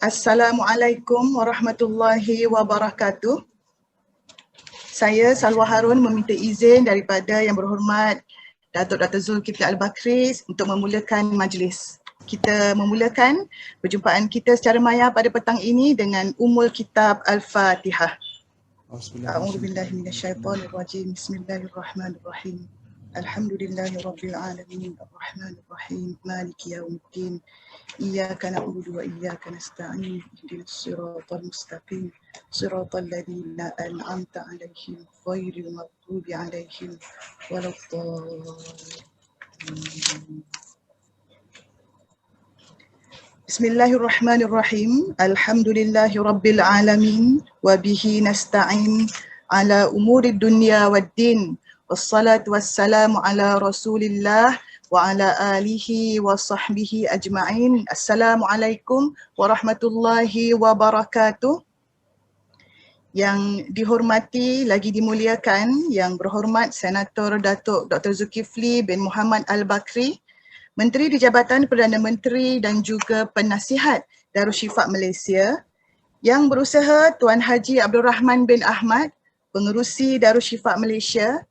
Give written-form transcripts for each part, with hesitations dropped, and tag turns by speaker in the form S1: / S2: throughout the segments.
S1: Assalamualaikum warahmatullahi wabarakatuh. Saya Salwa Harun meminta izin daripada Yang Berhormat Datuk Dr. Zulkifli Al-Bakri untuk memulakan majlis. Kita memulakan perjumpaan kita secara maya pada petang ini dengan Ummul Kitab Al-Fatihah. A'udzubillahi minasyaitonirrajim. Bismillahirrahmanirrahim. Alhamdulillahirabbil alamin arrahmanir rahim maliki yaumiddin. Iyyaka na'budu wa iyyaka nasta'in ihdinas siratal mustaqim siratal ladzina an'amta 'alaihim ghairil maghdubi 'alaihim waladdallin. Bismillahirrahmanirrahim. Alhamdulillahirabbil alamin wa bihi nasta'in ala umurid dunya waddin. Wassalatu wassalamu ala Rasulillah wa ala alihi wa sahbihi ajma'in. Assalamualaikum warahmatullahi wabarakatuh. Yang dihormati lagi dimuliakan Yang Berhormat Senator Datuk Dr. Zulkifli bin Muhammad Al-Bakri, Menteri di Jabatan Perdana Menteri dan juga Penasihat Darussyifak Malaysia, Yang Berusaha Tuan Haji Abdul Rahman bin Ahmad, Pengerusi Darussyifak Malaysia,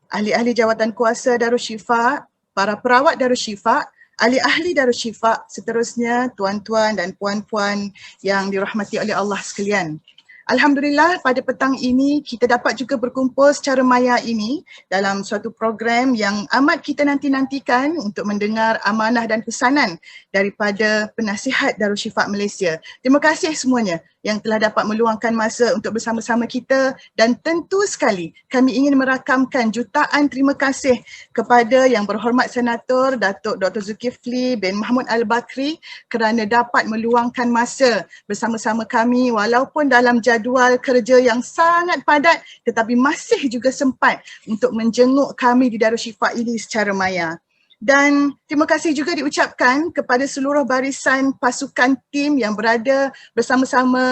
S1: ahli-ahli jawatan kuasa Darussyifak, para perawat Darussyifak, ahli-ahli Darussyifak, seterusnya tuan-tuan dan puan-puan yang dirahmati oleh Allah sekalian. Alhamdulillah, pada petang ini kita dapat juga berkumpul secara maya ini dalam suatu program yang amat kita nanti-nantikan untuk mendengar amanah dan pesanan daripada Penasihat Darussyifak Malaysia. Terima kasih semuanya yang telah dapat meluangkan masa untuk bersama-sama kita, dan tentu sekali kami ingin merakamkan jutaan terima kasih kepada Yang Berhormat Senator Datuk Dr. Zulkifli bin Mahmud Al-Bakri kerana dapat meluangkan masa bersama-sama kami walaupun dalam jadual kerja yang sangat padat, tetapi masih juga sempat untuk menjenguk kami di Darussyifak ini secara maya. Dan terima kasih juga diucapkan kepada seluruh barisan pasukan tim yang berada bersama-sama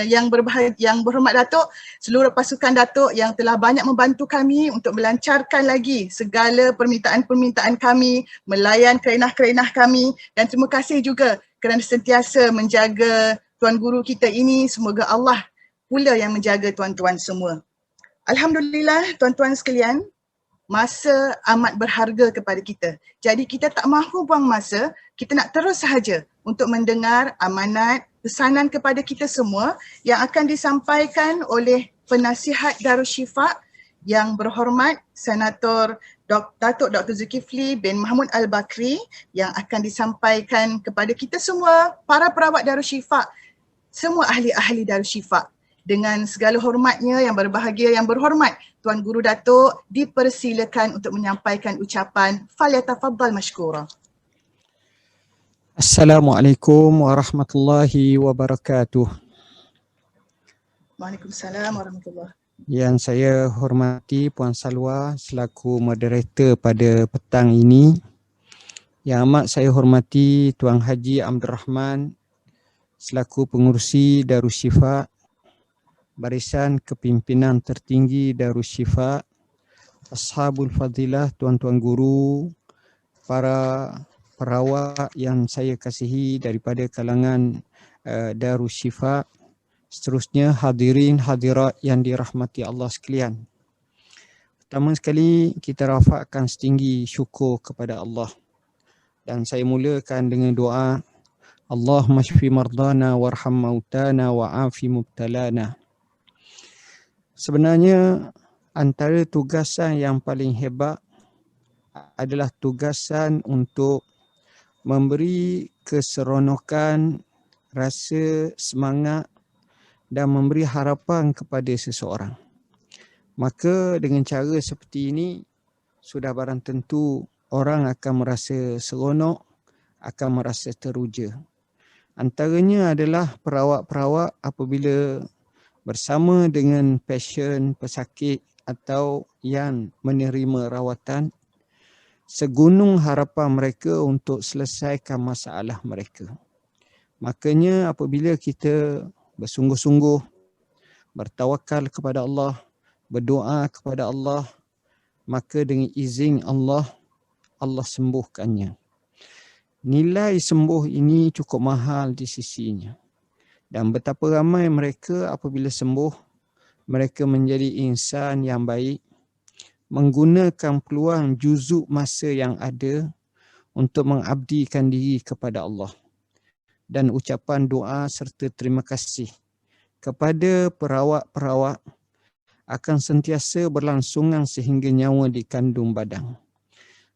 S1: yang berhormat Datuk, seluruh pasukan Datuk yang telah banyak membantu kami untuk melancarkan lagi segala permintaan-permintaan kami, melayan kerenah-kerenah kami, dan terima kasih juga kerana sentiasa menjaga Tuan Guru kita ini. Semoga Allah pula yang menjaga tuan-tuan semua. Alhamdulillah, tuan-tuan sekalian, masa amat berharga kepada kita. Jadi kita tak mahu buang masa, kita nak terus sahaja untuk mendengar amanat, pesanan kepada kita semua yang akan disampaikan oleh Penasihat Darussyifak Yang Berhormat Senator Datuk Dr. Zulkifli bin Mahmud Al-Bakri, yang akan disampaikan kepada kita semua, para perawat Darussyifak, semua ahli-ahli Darussyifak. Dengan segala hormatnya, yang berbahagia, yang berhormat Tuan Guru Datuk dipersilakan untuk menyampaikan ucapan. Falyatafaddal mashkura.
S2: Assalamualaikum warahmatullahi wabarakatuh.
S1: Waalaikumsalam warahmatullahi.
S2: Yang saya hormati Puan Salwa selaku moderator pada petang ini. Yang amat saya hormati Tuan Haji Abdul Rahman selaku pengurusi Darussyifak, Barisan Kepimpinan Tertinggi Darussyifak, Ashabul Fadilah, tuan-tuan guru, para perawat yang saya kasihi daripada kalangan Darussyifak, seterusnya hadirin hadirat yang dirahmati Allah sekalian. Pertama sekali kita rafakkan setinggi syukur kepada Allah, dan saya mulakan dengan doa, Allahumma shfi mardana warham mautana wa'afi mubtalana. Sebenarnya antara tugasan yang paling hebat adalah tugasan untuk memberi keseronokan, rasa semangat dan memberi harapan kepada seseorang. Maka dengan cara seperti ini, sudah barang tentu orang akan merasa seronok, akan merasa teruja. Antaranya adalah perawat-perawat apabila bersama dengan pasien, pesakit atau yang menerima rawatan, segunung harapan mereka untuk selesaikan masalah mereka. Makanya apabila kita bersungguh-sungguh, bertawakal kepada Allah, berdoa kepada Allah, maka dengan izin Allah, Allah sembuhkannya. Nilai sembuh ini cukup mahal di sisinya. Dan betapa ramai mereka apabila sembuh, mereka menjadi insan yang baik, menggunakan peluang juzuk masa yang ada untuk mengabdikan diri kepada Allah. Dan ucapan doa serta terima kasih kepada perawat-perawat akan sentiasa berlangsungan sehingga nyawa dikandung badan.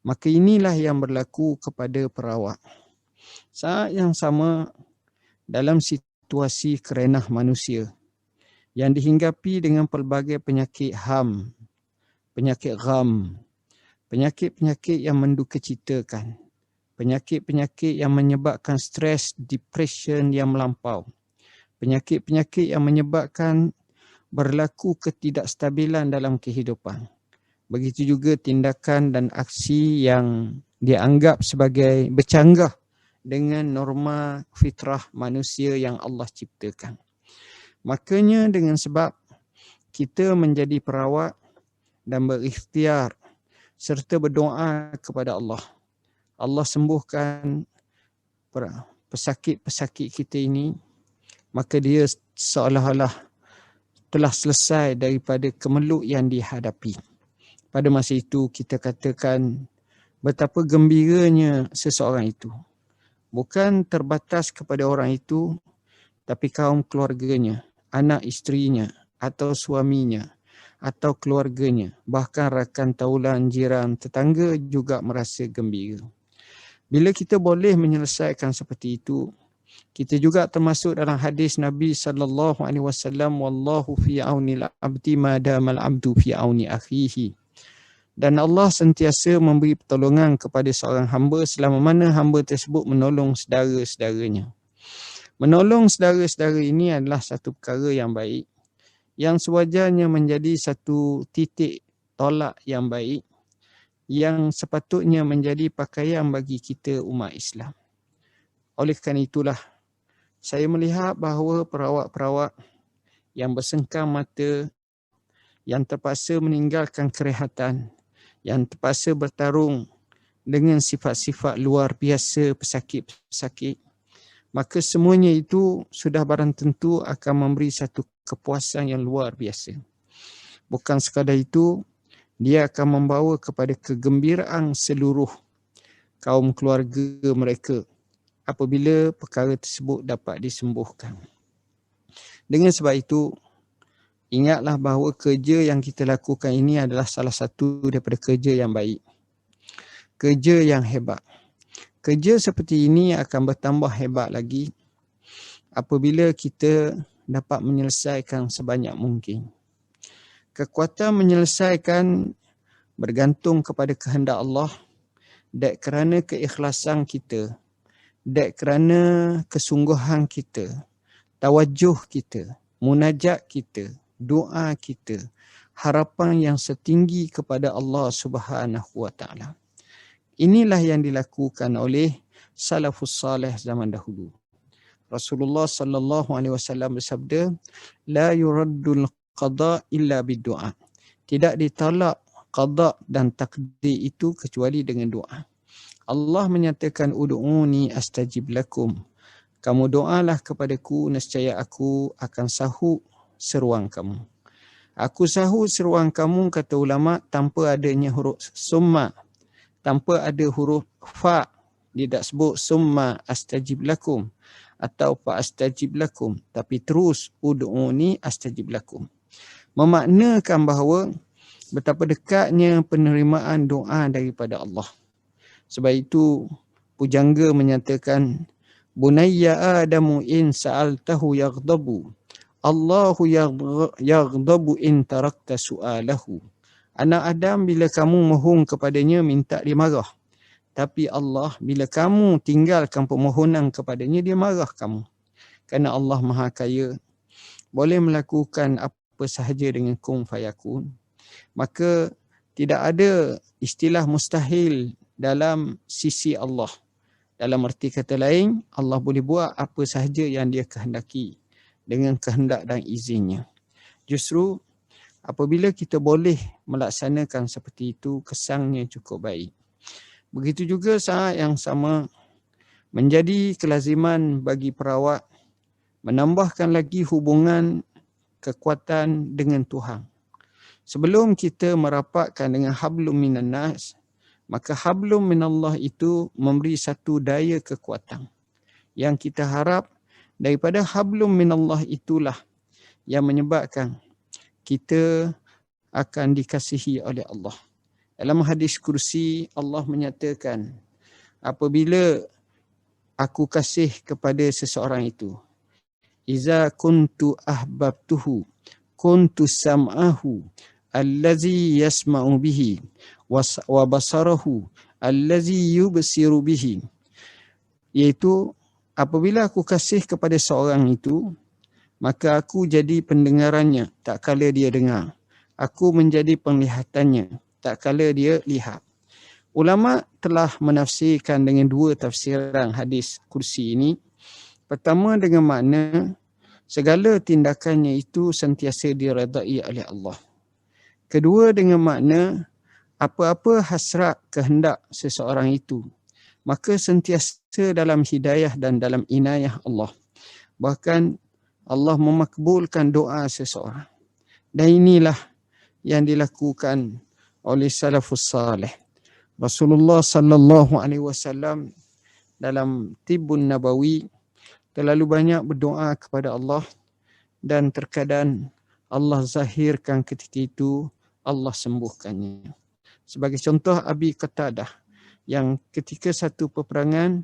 S2: Maka inilah yang berlaku kepada perawat. Saat yang sama, dalam situasi kerenah manusia yang dihinggapi dengan pelbagai penyakit HAM, penyakit gham, penyakit-penyakit yang mendukacitakan, penyakit-penyakit yang menyebabkan stres, depression yang melampau, penyakit-penyakit yang menyebabkan berlaku ketidakstabilan dalam kehidupan. Begitu juga tindakan dan aksi yang dianggap sebagai bercanggah dengan norma fitrah manusia yang Allah ciptakan. Makanya dengan sebab kita menjadi perawat dan berikhtiar serta berdoa kepada Allah, Allah sembuhkan pesakit-pesakit kita ini, maka dia seolah-olah telah selesai daripada kemeluk yang dihadapi. Pada masa itu kita katakan betapa gembiranya seseorang itu. Bukan terbatas kepada orang itu, tapi kaum keluarganya, anak isterinya atau suaminya atau keluarganya, bahkan rakan taulan, jiran, tetangga juga merasa gembira. Bila kita boleh menyelesaikan seperti itu, kita juga termasuk dalam hadis Nabi SAW, wallahu fi aunil abdi ma damal abdu fi auni akhihi. Dan Allah sentiasa memberi pertolongan kepada seorang hamba selama mana hamba tersebut menolong saudara-saudaranya. Menolong saudara-saudara ini adalah satu perkara yang baik, yang sewajarnya menjadi satu titik tolak yang baik, yang sepatutnya menjadi pakaian bagi kita umat Islam. Oleh kerana itulah, saya melihat bahawa perawat-perawat yang bersengkam mata, yang terpaksa meninggalkan kerehatan, yang terpaksa bertarung dengan sifat-sifat luar biasa pesakit-pesakit, maka semuanya itu sudah barang tentu akan memberi satu kepuasan yang luar biasa. Bukan sekadar itu, dia akan membawa kepada kegembiraan seluruh kaum keluarga mereka apabila perkara tersebut dapat disembuhkan. Dengan sebab itu, ingatlah bahawa kerja yang kita lakukan ini adalah salah satu daripada kerja yang baik. Kerja yang hebat. Kerja seperti ini akan bertambah hebat lagi apabila kita dapat menyelesaikan sebanyak mungkin. Kekuatan menyelesaikan bergantung kepada kehendak Allah, dan kerana keikhlasan kita, dan kerana kesungguhan kita, tawajuh kita, munajat kita, doa kita, harapan yang setinggi kepada Allah Subhanahu wa taala. Inilah yang dilakukan oleh salafus salih zaman dahulu. Rasulullah sallallahu alaihi wasallam bersabda, la yuraddul qada illa bid-du'a. Tidak ditolak qada dan takdir itu kecuali dengan doa. Allah menyatakan ud'uni astajib lakum. Kamu doalah kepadaku, nescaya aku akan sahut seruan kamu. Aku sahut seruan kamu, kata ulama, tanpa adanya huruf summa, tanpa ada huruf fa. Dia tak sebut summa astajib lakum atau fa astajib lakum, tapi terus ud'uni astajib lakum. Memaknakan bahawa betapa dekatnya penerimaan doa daripada Allah. Sebab itu pujangga menyatakan, bunayya adamu in sa'altahu yaghdabu, Allahu yaghdabu in tarakta su'alahu. Anak Adam, bila kamu mohon kepadanya, minta dia marah. Tapi Allah, bila kamu tinggalkan permohonan kepadanya, dia marah kamu. Kerana Allah Maha Kaya, boleh melakukan apa sahaja dengan kun fayakun. Maka tidak ada istilah mustahil dalam sisi Allah. Dalam arti kata lain, Allah boleh buat apa sahaja yang dia kehendaki dengan kehendak dan izinnya. Justru apabila kita boleh melaksanakan seperti itu, kesannya cukup baik. Begitu juga saat yang sama menjadi kelaziman bagi perawat menambahkan lagi hubungan kekuatan dengan Tuhan. Sebelum kita merapatkan dengan hablum minan nas, maka hablum minallah itu memberi satu daya kekuatan. Yang kita harap daripada hablum minallah itulah yang menyebabkan kita akan dikasihi oleh Allah. Dalam hadis kursi Allah menyatakan, apabila aku kasih kepada seseorang itu, iza kuntu ahbabtuhu kuntu sam'ahu allazi yasma'u bihi wa basarahu allazi yubsiru bihi, iaitu apabila aku kasih kepada seorang itu, maka aku jadi pendengarannya tak kala dia dengar, aku menjadi penglihatannya tak kala dia lihat. Ulama telah menafsirkan dengan dua tafsiran hadis kursi ini. Pertama dengan makna segala tindakannya itu sentiasa diredai oleh Allah. Kedua dengan makna apa-apa hasrat kehendak seseorang itu, maka sentiasa dalam hidayah dan dalam inayah Allah. Bahkan Allah memakbulkan doa seseorang. Dan inilah yang dilakukan oleh salafus salih. Rasulullah sallallahu alaihi wasallam dalam Tibbun Nabawi terlalu banyak berdoa kepada Allah, dan terkadang Allah zahirkan ketika itu Allah sembuhkannya. Sebagai contoh, Abi Qatadah yang ketika satu peperangan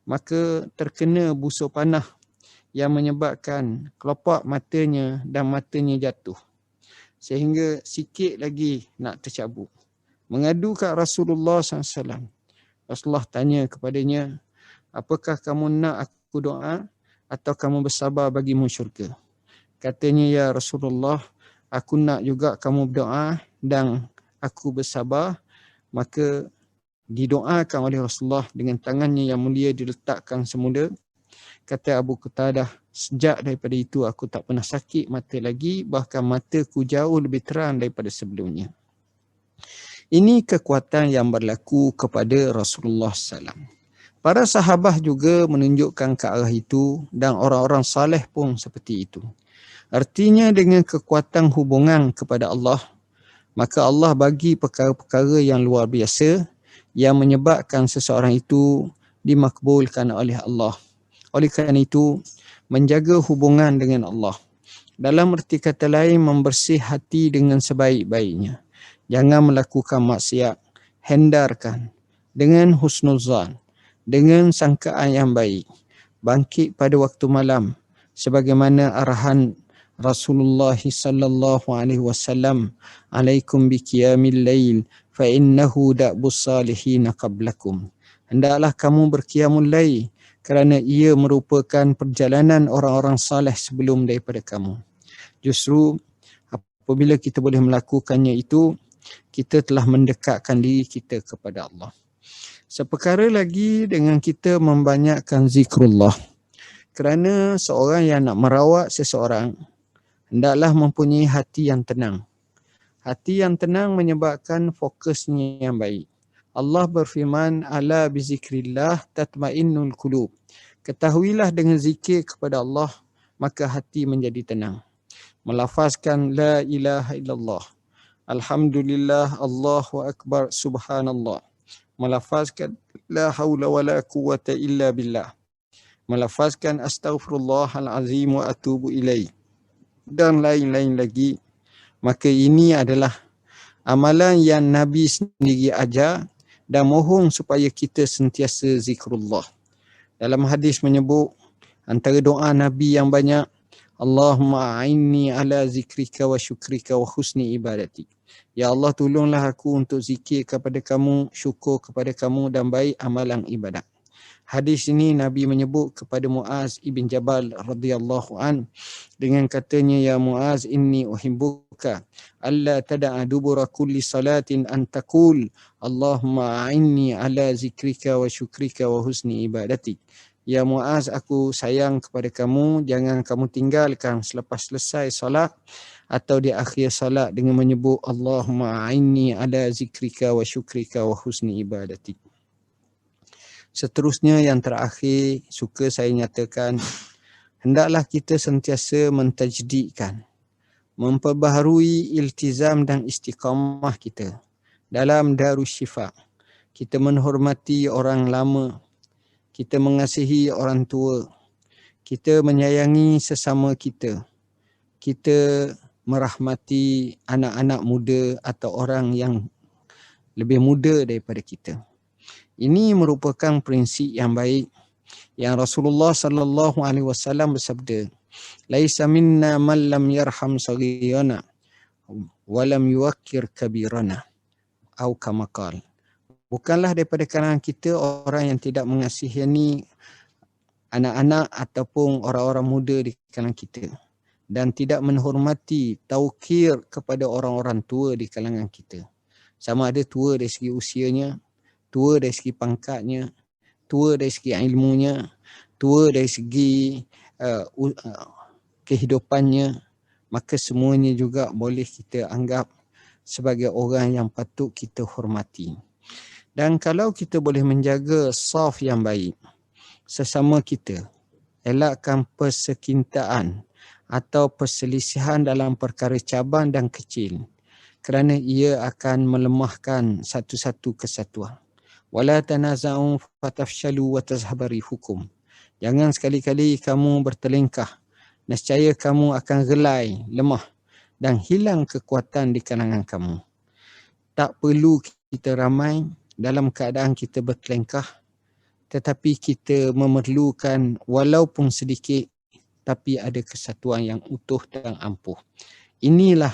S2: maka terkena busur panah yang menyebabkan kelopak matanya dan matanya jatuh sehingga sikit lagi nak tercabut. Mengadu ke Rasulullah SAW. Rasulullah tanya kepadanya, apakah kamu nak aku doa atau kamu bersabar bagimu syurga? Katanya, ya Rasulullah, aku nak juga kamu berdoa dan aku bersabar. Maka didoakan oleh Rasulullah dengan tangannya yang mulia diletakkan semula. Kata Abu Qatadah, sejak daripada itu aku tak pernah sakit mata lagi, bahkan mataku jauh lebih terang daripada sebelumnya. Ini kekuatan yang berlaku kepada Rasulullah SAW. Para sahabat juga menunjukkan ke arah itu dan orang-orang saleh pun seperti itu. Artinya dengan kekuatan hubungan kepada Allah, maka Allah bagi perkara-perkara yang luar biasa yang menyebabkan seseorang itu dimakbulkan oleh Allah. Oleh kerana itu, menjaga hubungan dengan Allah. Dalam erti kata lain, membersih hati dengan sebaik-baiknya. Jangan melakukan maksiat, hindarkan dengan husnuzan, dengan sangkaan yang baik. Bangkit pada waktu malam sebagaimana arahan Rasulullah sallallahu alaihi wasallam, alaikum biqiyamil lail fa innahu da'bus salihin qablakum. Hendaklah kamu berqiyamul lail kerana ia merupakan perjalanan orang-orang saleh sebelum daripada kamu. Justru apabila kita boleh melakukannya itu, kita telah mendekatkan diri kita kepada Allah. Seperkara lagi dengan kita membanyakkan zikrullah. Kerana seorang yang nak merawat seseorang, hendaklah mempunyai hati yang tenang. Hati yang tenang menyebabkan fokusnya yang baik. Allah berfirman, ala bizikrillah tatmainnul qulub. Ketahuilah dengan zikir kepada Allah, maka hati menjadi tenang. Melafazkan la ilaha illallah, alhamdulillah, Allahu akbar, subhanallah. Melafazkan la haula wala quwwata illa billah. Melafazkan astaghfirullahal azim wa atubu ilaih, dan lain-lain lagi. Maka ini adalah amalan yang Nabi sendiri ajar dan mohon supaya kita sentiasa zikrullah. Dalam hadis menyebut antara doa Nabi yang banyak, Allahumma a'inni ala zikrika wa syukrika wa husni ibadati. Ya Allah, tolonglah aku untuk zikir kepada kamu, syukur kepada kamu dan baik amalan ibadat. Hadis ini Nabi menyebut kepada Muaz ibn Jabal radhiyallahu an dengan katanya, ya Muaz, inni uhibbuka alla tada'a dubura kulli salatin an taqul Allahumma a'inni ala zikrika wa syukrika wa husni ibadati. Ya Muaz, aku sayang kepada kamu, jangan kamu tinggalkan selepas selesai solat atau di akhir solat dengan menyebut Allahumma a'inni ala zikrika wa syukrika wa husni ibadati. Seterusnya yang terakhir suka saya nyatakan, hendaklah kita sentiasa mentajdidkan, memperbaharui iltizam dan istiqamah kita dalam Darussyifa. Kita menghormati orang lama, kita mengasihi orang tua, kita menyayangi sesama kita, kita merahmati anak-anak muda atau orang yang lebih muda daripada kita. Ini merupakan prinsip yang baik yang Rasulullah sallallahu alaihi wasallam bersabda, "Laisa minna man lam yarham saghirana wa lam yuwaqqir kabirana." Atau kama qala. Bukanlah daripada kalangan kita orang yang tidak mengasihani anak-anak ataupun orang-orang muda di kalangan kita, dan tidak menghormati taukir kepada orang-orang tua di kalangan kita. Sama ada tua dari segi usianya, tua dari segi pangkatnya, tua dari segi ilmunya, tua dari segi kehidupannya, maka semuanya juga boleh kita anggap sebagai orang yang patut kita hormati. Dan kalau kita boleh menjaga saf yang baik sesama kita, elakkan persekintaan atau perselisihan dalam perkara cabang dan kecil, kerana ia akan melemahkan satu-satu kesatuan. Wala tanaza'u fatafshalu wa tazhaba rihukum. Jangan sekali-kali kamu bertelingkah, nescaya kamu akan gelai, lemah dan hilang kekuatan di kalangan kamu. Tak perlu kita ramai dalam keadaan kita bertelingkah, tetapi kita memerlukan walaupun sedikit tapi ada kesatuan yang utuh dan ampuh. Inilah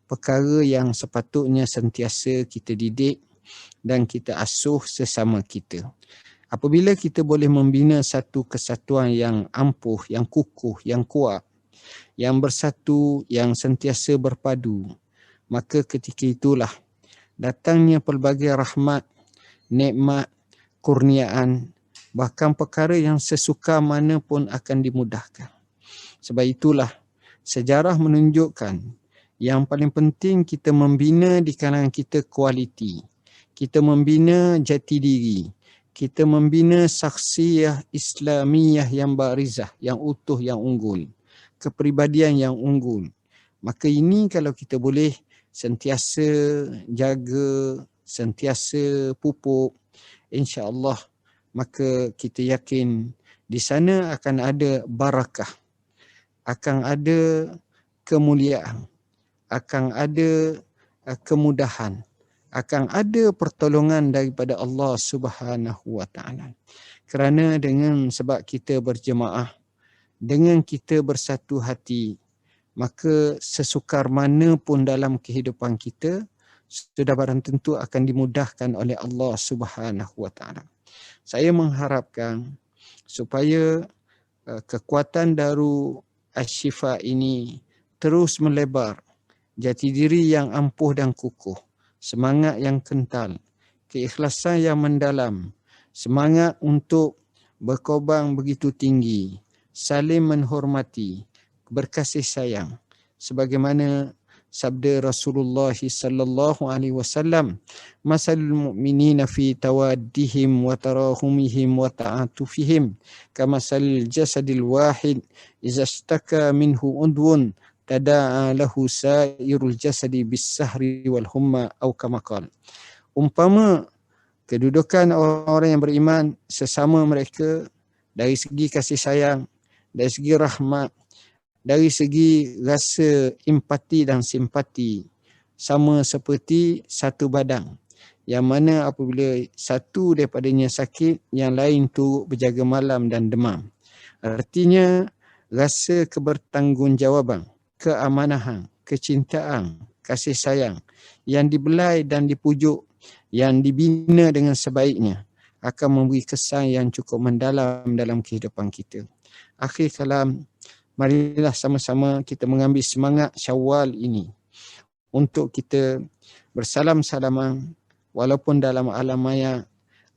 S2: perkara yang sepatutnya sentiasa kita didik dan kita asuh sesama kita. Apabila kita boleh membina satu kesatuan yang ampuh, yang kukuh, yang kuat, yang bersatu, yang sentiasa berpadu, maka ketika itulah datangnya pelbagai rahmat, nikmat, kurniaan, bahkan perkara yang sesuka mana pun akan dimudahkan. Sebab itulah sejarah menunjukkan yang paling penting kita membina di kalangan kita kualiti. Kita membina jati diri. Kita membina saksiyah Islamiyah yang barizah, yang utuh, yang unggul. Kepribadian yang unggul. Maka ini kalau kita boleh sentiasa jaga, sentiasa pupuk, insya-Allah, maka kita yakin di sana akan ada barakah, akan ada kemuliaan, akan ada kemudahan, akan ada pertolongan daripada Allah Subhanahu wa taala. Kerana dengan sebab kita berjemaah, dengan kita bersatu hati, maka sesukar mana pun dalam kehidupan kita sudah barang tentu akan dimudahkan oleh Allah Subhanahu wa taala. Saya mengharapkan supaya kekuatan Darul Asyifa ini terus melebar, jati diri yang ampuh dan kukuh, semangat yang kental, keikhlasan yang mendalam, semangat untuk berkorban begitu tinggi, saling menghormati, berkasih sayang, sebagaimana sabda Rasulullah sallallahu alaihi wasallam, masalul mu'minina fi tawaddihim wa tarahumihim wa ta'atufihim kamasal jasadil wahid idza ishtaka minhu udwun tada'a lahu sairul jasadi bis-sahri wal humma aw kama qala. Umpama kedudukan orang-orang yang beriman sesama mereka dari segi kasih sayang, dari segi rahmat, dari segi rasa empati dan simpati, sama seperti satu badan, yang mana apabila satu daripadanya sakit, yang lain tu berjaga malam dan demam. Artinya rasa kebertanggungjawaban, keamanahan, kecintaan, kasih sayang yang dibelai dan dipujuk, yang dibina dengan sebaiknya, akan memberi kesan yang cukup mendalam dalam kehidupan kita. Akhir kalam, marilah sama-sama kita mengambil semangat Syawal ini untuk kita bersalam-salaman walaupun dalam alam maya,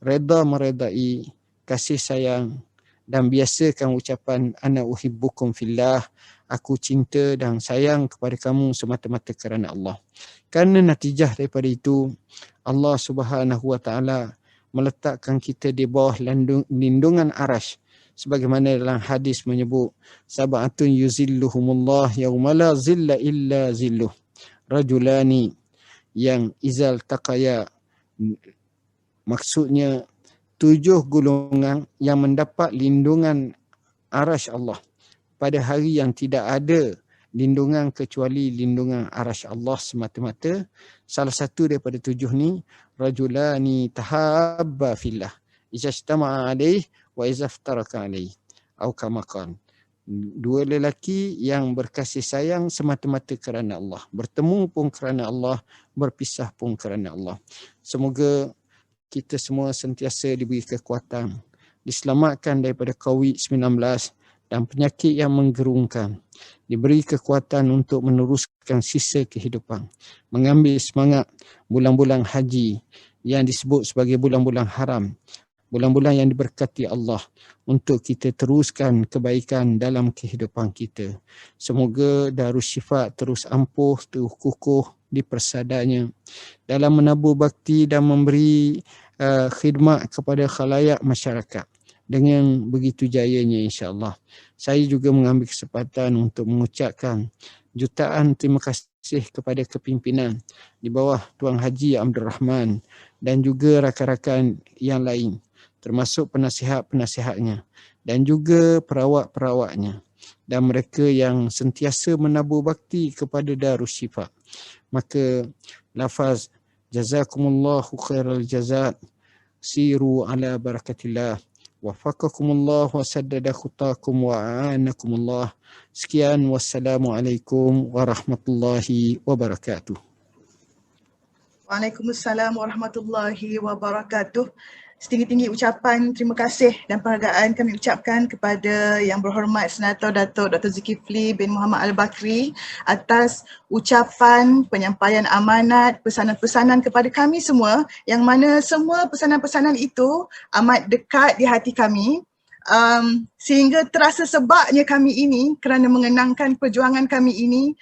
S2: reda meredai, kasih sayang, dan biasakan ucapan ana uhibbukum fillah, aku cinta dan sayang kepada kamu semata-mata kerana Allah. Kerana natijah daripada itu, Allah Subhanahu wa taala meletakkan kita di bawah lindungan arasy sebagaimana dalam hadis menyebut sab'atun yuzilluhumullah yauma la zilla illa zilluh, rajulani yang izal taqaya, maksudnya 7 golongan yang mendapat lindungan arasy Allah pada hari yang tidak ada lindungan kecuali lindungan arasy Allah semata-mata. Salah satu daripada 7 ni, rajulani tahabba fillah iza ijtama'a alaih wa iza iftaraka alaih, atau kama qala, 2 lelaki yang berkasih sayang semata-mata kerana Allah, bertemu pun kerana Allah, berpisah pun kerana Allah. Semoga kita semua sentiasa diberi kekuatan, diselamatkan daripada COVID-19 dan penyakit yang menggerungkan, diberi kekuatan untuk meneruskan sisa kehidupan, mengambil semangat bulan-bulan haji yang disebut sebagai bulan-bulan haram, bulan-bulan yang diberkati Allah, untuk kita teruskan kebaikan dalam kehidupan kita. Semoga Darussyifaa terus ampuh, terus kukuh di persadanya dalam menabur bakti dan memberi khidmat kepada khalayak masyarakat dengan begitu jayanya, insya-Allah. Saya juga mengambil kesempatan untuk mengucapkan jutaan terima kasih kepada kepimpinan di bawah Tuan Haji Abdul Rahman dan juga rakan-rakan yang lain, termasuk penasihat-penasihatnya dan juga perawat-perawatnya, dan mereka yang sentiasa menabur bakti kepada Darussyifaa. Maka lafaz jazakumullahu khairal jazaa, siru ala barakatillah, wafaqakumullah wa saddada khutakum wa a'anakumullah. Sekian, wassalamualaikum warahmatullahi wabarakatuh.
S1: Waalaikumsalam warahmatullahi wabarakatuh. Setinggi-tinggi ucapan terima kasih dan penghargaan kami ucapkan kepada Yang Berhormat Senator Datuk Dr. Zulkifli bin Muhammad Al-Bakri atas ucapan penyampaian amanat pesanan-pesanan kepada kami semua, yang mana semua pesanan-pesanan itu amat dekat di hati kami, sehingga terasa sebabnya kami ini kerana mengenangkan perjuangan kami ini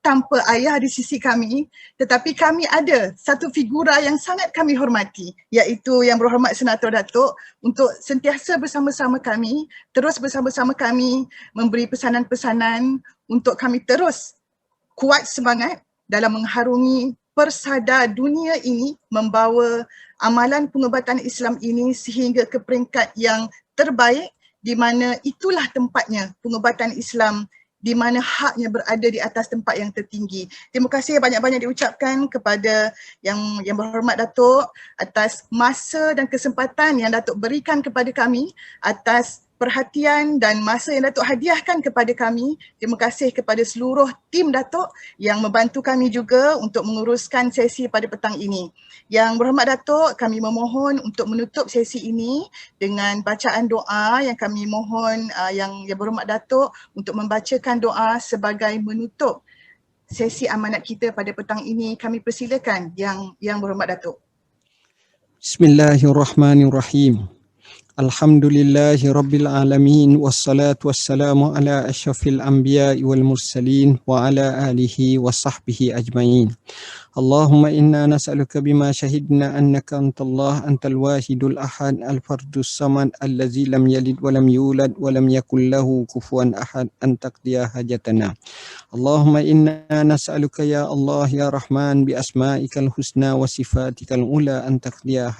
S1: tanpa ayah di sisi kami, tetapi kami ada satu figura yang sangat kami hormati, iaitu Yang Berhormat Senator Datuk, untuk sentiasa bersama-sama kami, terus bersama-sama kami memberi pesanan-pesanan untuk kami terus kuat semangat dalam mengharungi persada dunia ini, membawa amalan pengubatan Islam ini sehingga ke peringkat yang terbaik, di mana itulah tempatnya pengubatan Islam, di mana haknya berada di atas tempat yang tertinggi. Terima kasih banyak-banyak diucapkan kepada Yang Berhormat Datuk atas masa dan kesempatan yang Datuk berikan kepada kami, atas perhatian dan masa yang Datuk hadiahkan kepada kami. Terima kasih kepada seluruh tim Datuk yang membantu kami juga untuk menguruskan sesi pada petang ini. Yang Berhormat Datuk, kami memohon untuk menutup sesi ini dengan bacaan doa yang kami mohon Yang Berhormat Datuk untuk membacakan doa sebagai menutup sesi amanat kita pada petang ini. Kami persilakan Yang Berhormat Datuk.
S2: Bismillahirrahmanirrahim. Alhamdulillahi Rabbil Alamin, wassalatu wassalamu ala asyrafil anbiya'i wal mursalin wa ala alihi wa sahbihi ajma'in. Allahumma inna nas'aluka bima syahidna annaka antallah antal wahidul ahad al-fardus samad allazi lam yalid wa lam yulad wa lam yakul lahu kufuwan ahad an taqdiya hajatana. Allahumma inna nas'aluka ya Allah ya Rahman bi asma'ikal husna wa sifatikal ula an taqdiya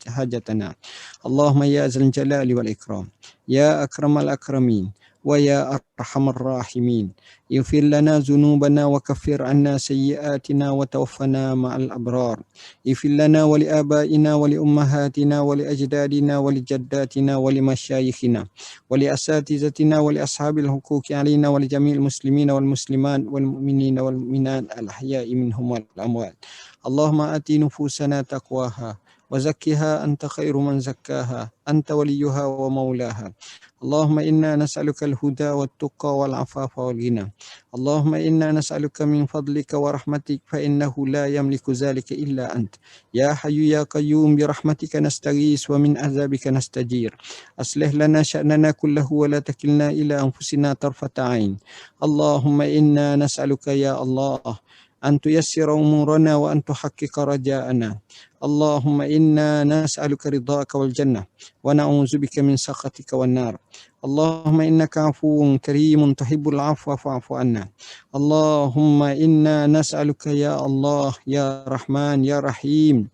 S2: hajatana. Allahumma ya zal jalali wal ikram, ya akramal akramin, wa ya arhamar rahimin, ighfir lana dhunubana wa kaffir anna sayyi'atina wa tawaffana ma'al abrar. Ighfir lana wa li abaina wa li ummahatina wa li ajdadina wa li jaddatina wa li masyayikhina wa li asatizatina wa li ashabil huquqi alaina wa li jami'il muslimina wal muslimat wal mu'minina wal mu'minat al ahya'i minhum wal amwat. Allahumma ati nufusana taqwaha وزكها أنت خير من زكاها أنت وليها ومولاها. اللهم إنا نسألك الهدى والتقى والعفاف والغنى. اللهم إنا نسألك من فضلك ورحمتك فإنه لا يملك ذلك إلا أنت. يا حي يا قيوم برحمتك نستغيث ومن عذابك نستجير. أصلح لنا شأننا كله ولا تكلنا إلى أنفسنا طرفة عين. اللهم إنا نسألك يا الله أن تيسر أمورنا وأن تحقق رجاءنا. اللهم إنا نسألك رضاك والجنة ونعوذ بك من سخطك والنار. اللهم إنك عفو كريم تحب العفو فاعف عنا. اللهم إنا نسألك يا الله يا رحمن يا رحيم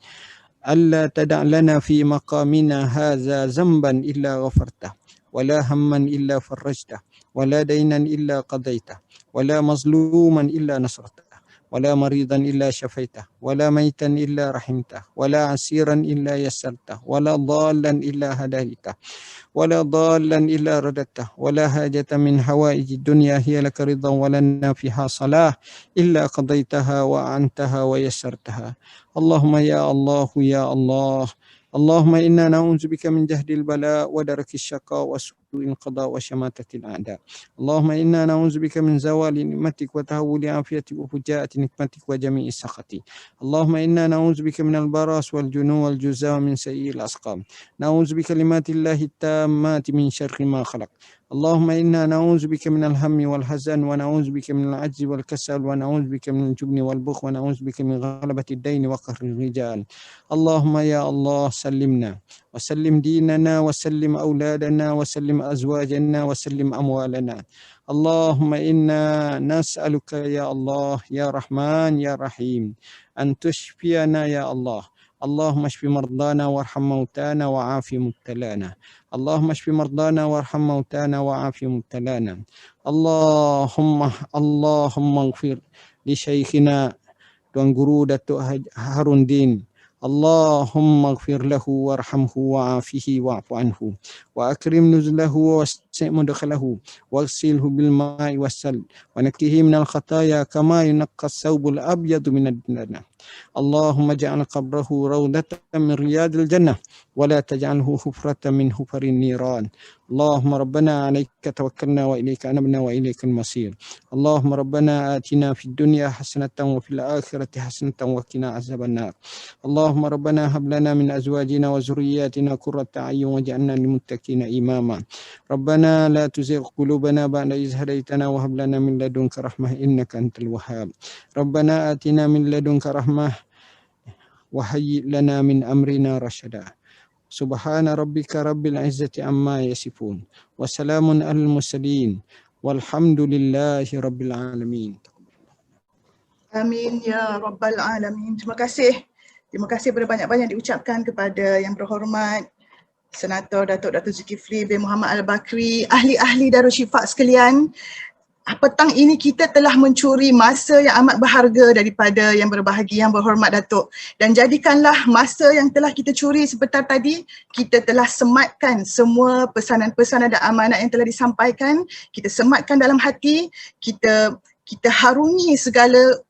S2: ألا تدع لنا في مقامنا هذا ذنبا إلا غفرته، ولا هما إلا فرجته، ولا دينا إلا قضيته، ولا مظلوما إلا نصرته، ولا مريضا إلا شفيته، ولا ميتا إلا رحمته، ولا عسيرا إلا يسرته، ولا ضالا إلا هديته، ولا ضالا إلا رددته، ولا حاجة من حوائج الدنيا هي لك رضا ولنا فيها صلاح إلا قضيتها وأعنتها ويسرتها. اللهم يا الله يا الله، اللهم إنا نعوذ بك من جهد البلاء ودرك الشقاء وسوء القضاء وشماتة الأعداء. اللهم إنا نعوذ بك من زوال نعمتك وتهول عافيتك وفجاءة نقمتك وجميع سخطك. اللهم إنا نعوذ بك من البراس والجنون والجزاء ومن سيء الأسقام. نعوذ بكلمات الله التامات من شر ما خلق. اللهم إنا نعوذ بك من الهم والحزن، ونعوذ بك من العجز والكسل، ونعوذ بك من الجبن والبخل، ونعوذ بك من غلبة الدين وقهر الرجال. اللهم يا الله سلمنا وسلم ديننا وسلم أولادنا وسلم أزواجنا وسلم أموالنا. اللهم إنا نسألك يا الله يا رحمن يا رحيم أن تشفينا يا الله. اللهم اشف مرضانا وارحم موتانا وعاف مبتلانا. اللهم اشف مرضانا وارحم موتانا وعاف مبتلانا. اللهم اغفر لشيخنا Tuan Guru Datuk Harundin. Allahumma ighfir lahu warhamhu wa'afihi wa'fu anhu wa akrim nuzlahu wa wasi' mudkhalahu waghsilhu bil ma'i wassal wa nakkihi minal khataya kama yunqqa as-sawbul abyadu minad dunya. Allahumma ja'al qabrahu rawdatan min riyadil jannah wa la taj'alhu hufratan min hufarin niran. Allahumma rabbana 'alaika tawakkalna wa ilaika anabna wa ilaikal masir. Allahumma rabbana atina fid dunya hasanatan wa fil akhirati hasanatan wa qina azaban nar. Allahumma rabbana hab lana min azwajina wa zurriyyatina qurrata a'yun waj'alna lil muttaqina imama. Rabbana la tuzigh qulubana ba'da idh hadaytana wa hab lana min ladunka rahmah innaka antal wahhab. Rabbana atina min ladunka rahmah wa hayyi' lana min amrina rashada. Subhana rabbika rabbil izzati amma yasifun wa salamun alal mursalin walhamdulillahi rabbil alamin.
S1: Amin ya rabbal alamin. Terima kasih. Terima kasih berbanyak-banyak diucapkan kepada Yang Berhormat Senator Datuk Dr. Zulkifli bin Mohamed Al-Bakri, ahli-ahli Darul Shifa sekalian. Petang ini kita telah mencuri masa yang amat berharga daripada Yang Berbahagia Yang Berhormat Datuk, dan jadikanlah masa yang telah kita curi sebentar tadi, kita telah sematkan semua pesanan-pesanan dan amanat yang telah disampaikan, kita sematkan dalam hati, kita harungi segala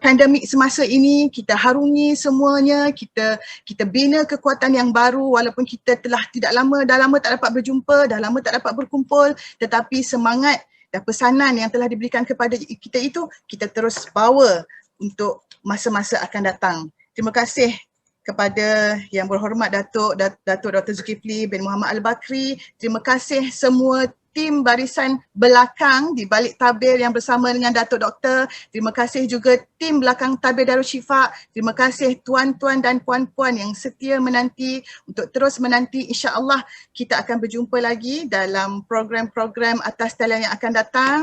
S1: pandemik semasa ini, kita harungi semuanya, kita bina kekuatan yang baru walaupun kita telah dah lama tak dapat berjumpa, dah lama tak dapat berkumpul, tetapi semangat dan pesanan yang telah diberikan kepada kita itu kita terus bawa untuk masa-masa akan datang. Terima kasih kepada Yang Berhormat Datuk Dr. Zulkifli bin Mohamed Al-Bakri. Terima kasih semua tim barisan belakang di balik tabir yang bersama dengan Datuk Doktor. Terima kasih juga tim belakang tabir Darul Shifa. Terima kasih tuan-tuan dan puan-puan yang setia menanti, untuk terus menanti. InsyaAllah kita akan berjumpa lagi dalam program-program atas talian yang akan datang.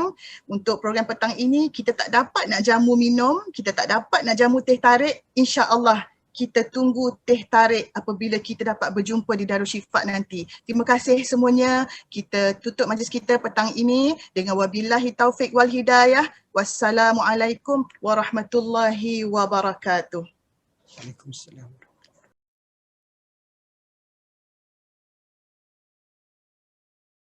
S1: Untuk program petang ini kita tak dapat nak jamu minum, kita tak dapat nak jamu teh tarik. InsyaAllah kita tunggu teh tarik apabila kita dapat berjumpa di Darul Shifa nanti. Terima kasih semuanya. Kita tutup majlis kita petang ini dengan wabillahi taufik wal hidayah. Wassalamualaikum warahmatullahi wabarakatuh.
S2: Waalaikumsalam.